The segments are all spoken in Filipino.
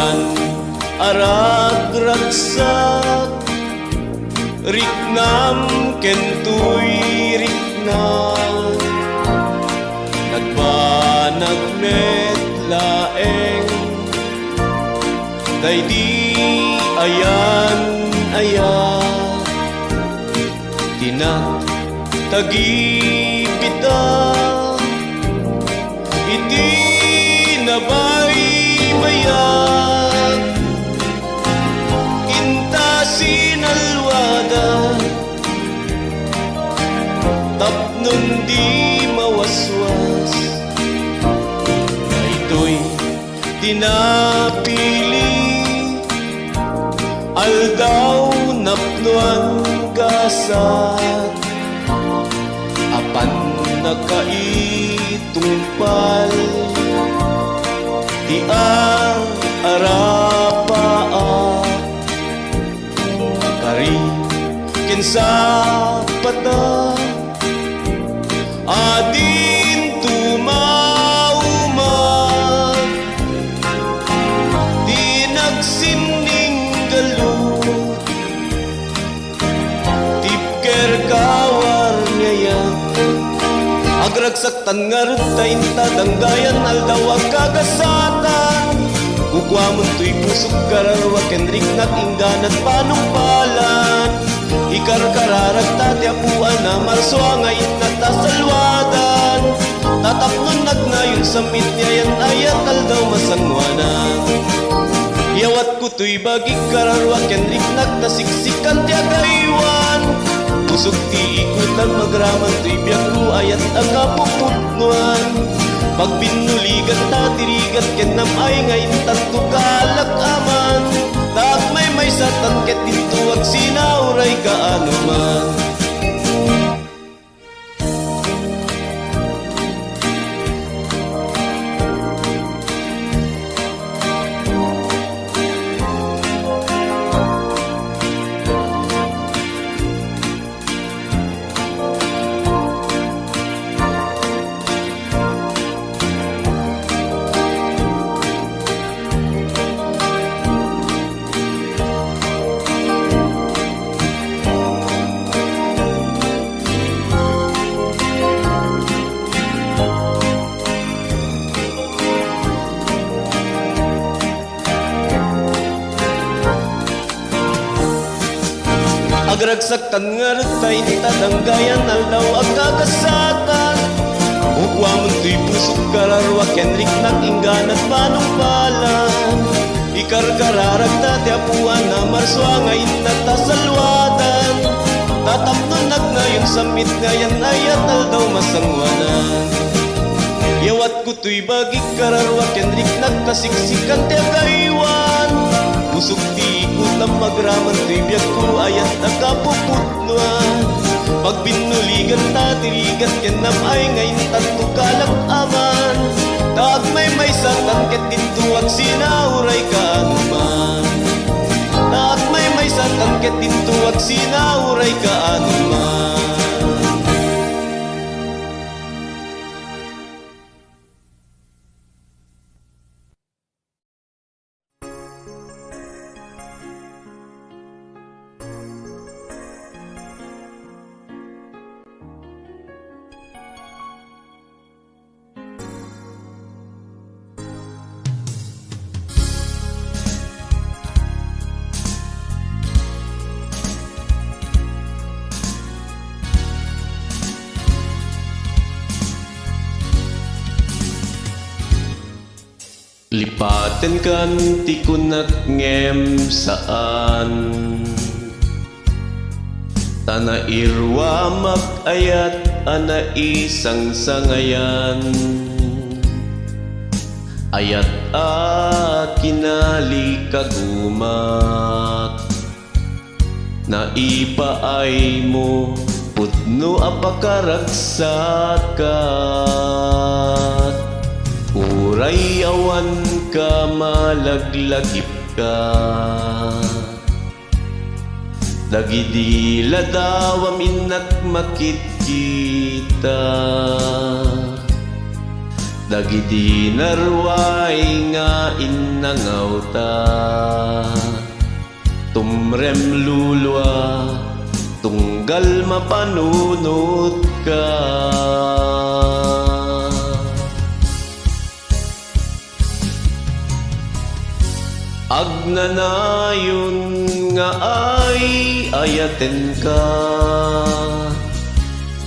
awan arag ragsak riknam kentuy riknam nagbanag met laeng daydi ayan tinak tagipita iti nabay mayag inta sinalwada tapnon di mawaswas ito'y tinapili aldaw napnuan gasat apan nakaitungpal di arapaa kari kinsa pata adin tumauma di nagsining galut tipker kawar ngayon agragsaktan nga runtain tadanggayan aldaw kagasatan kukwamon to'y pusok kararwa kenrik nat ingganat panumpalan ikarkararag tatyapuan na marswangay natasalwadan tatapnon nagnayon sa mityayan ayat aldaw masangwanan yawat ko to'y bagig kararwa kenrik nat nasiksikan tiyagaywan pusok ti ikutan magraman to'y biyak ko ayat ang kapuputnuan pagbinuligan tatirigat kenam ay ngayon tanto kalakaman tak may satan ket dituwag sinauray kaanuman agragsaktan nga rutay tadanggayan aldaw agkagasatan ukwamon to'y pusok kararwa kenrik nat ingganat panumpalan ikarkararag tatyapuan na marswangay natasalwadan tatapnon nagnayon sa mitngayan ayat aldaw masangwanan yawat ko to'y bagig kararwa kenrik nat kasiksikan tiyagaywan pusok ti ikutam magraman to'y biyak ko ayat nakapuputnuan pagbinuligan tatirigat kenam ay ngayon tanto kalakaman tak may satan ket dintuwag sinauray kaanuman tak may satan ket dintuwag sinauray kaanuman lipaten kan ti kunak ngem saan tana irwa makayat ana isang sangayan ayat at kinali kagumak naipaay mo putno apakaragsakat uray awan ka malaglagip ka dagidi ladawam inak makit kita dagiti narway nga innangaw ta, tumrem lulwa tunggal mapanunot ka. Agnanayon nga ay ayaten ka,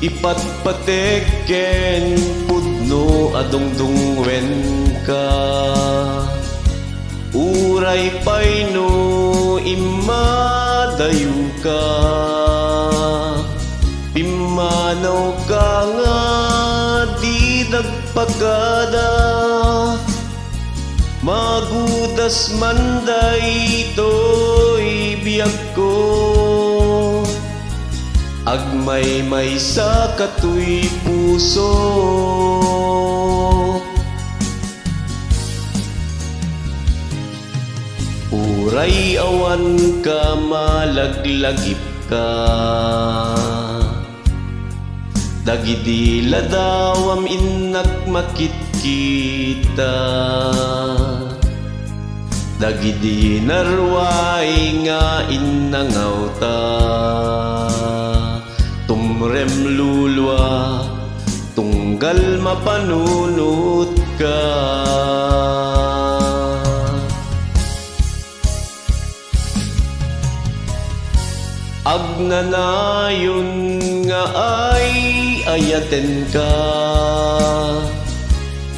ipatpateken pudno adungdungwen ka, uray payno imadayo ka, pimanaw ka nga di nagpagada, magudas manday to'y biyag ko, agmay-may sa kato'y puso. Uray awan ka malaglagip ka, dagiti ladawam innak makitkita, dagiti narway nga innangaw ta, tumrem lulwa tunggal mapanunot ka. Agnanayon nga ay ayaten ka,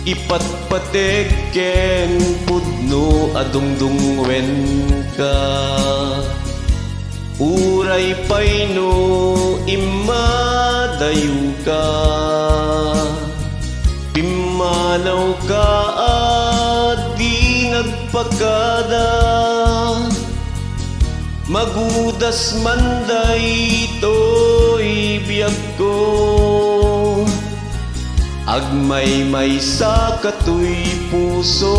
ipatpateken pudno adungdungwen ka, uray payno imadayo ka, pimanaw ka di nagpagada, magudas manday to'y biyag ko, agmay-may sa kato'y puso.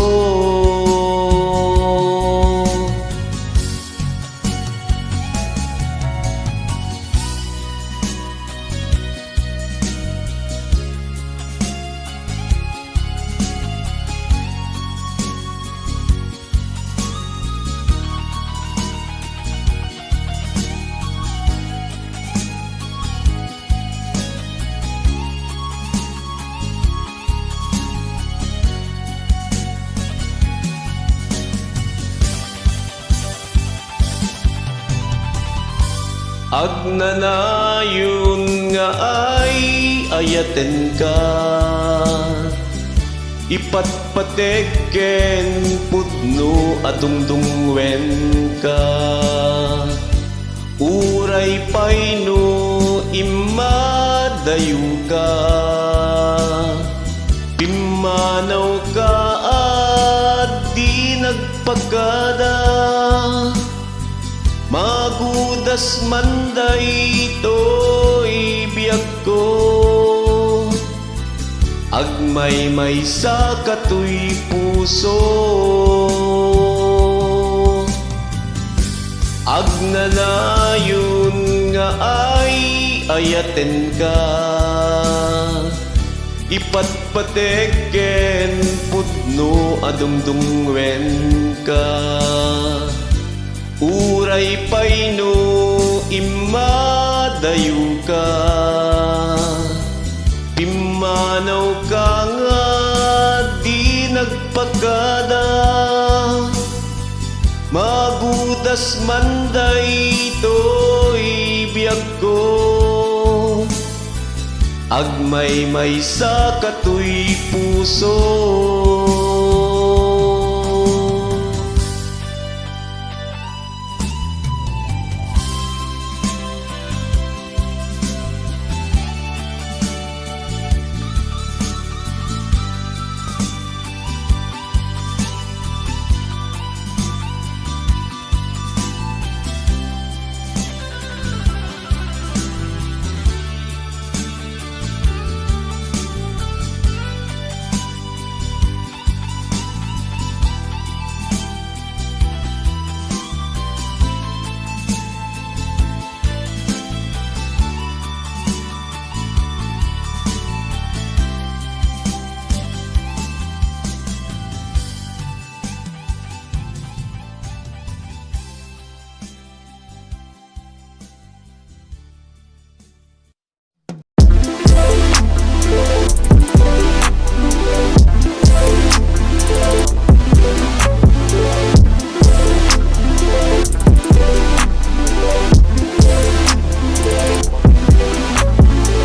Agnanayon nga ay ayaten ka, ipatpateken pudno adungdungwen ka, uray payno imadayo ka, pimanaw ka di nagpagada, magudas manday to'y biyag ko, agmay-may sa kato'y puso. Agnanayon nga ay ayaten ka, ipatpateken pudno adungdungwen ka, uray payno imadayo ka, pimanaw ka nga di nagpagada, magudas manday to'y biyag ko, agmay-may sa kato'y puso.